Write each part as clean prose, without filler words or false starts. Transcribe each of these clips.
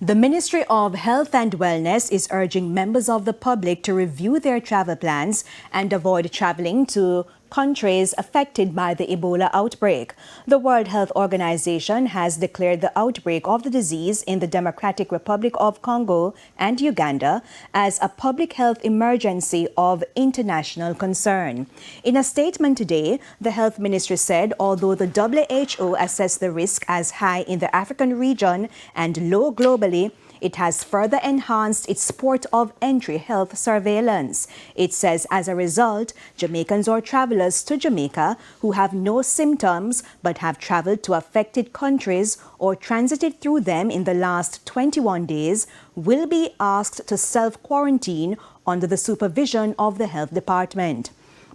The Ministry of Health and Wellness is urging members of the public to review their travel plans and avoid traveling to countries affected by the Ebola outbreak. The World Health Organization has declared the outbreak of the disease in the Democratic Republic of Congo and Uganda as a public health emergency of international concern. In a statement today, the Health Ministry said although the WHO assessed the risk as high in the African region and low globally, it has further enhanced its port of entry health surveillance. It says as a result, Jamaicans or travelers to Jamaica who have no symptoms but have traveled to affected countries or transited through them in the last 21 days will be asked to self-quarantine under the supervision of the health department.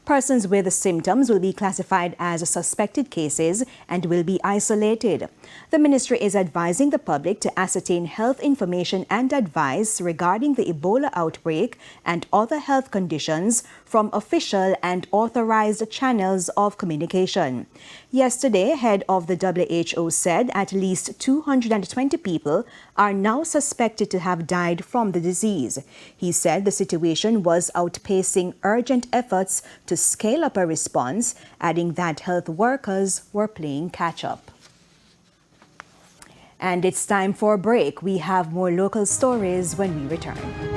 Persons with symptoms will be classified as suspected cases and will be isolated. The ministry is advising the public to ascertain health information and advice regarding the Ebola outbreak and other health conditions from official and authorized channels of communication. Yesterday, head of the WHO said at least 220 people are now suspected to have died from the disease. He said the situation was outpacing urgent efforts to scale up a response, adding that health workers were playing catch-up. And it's time for a break. We have more local stories when we return.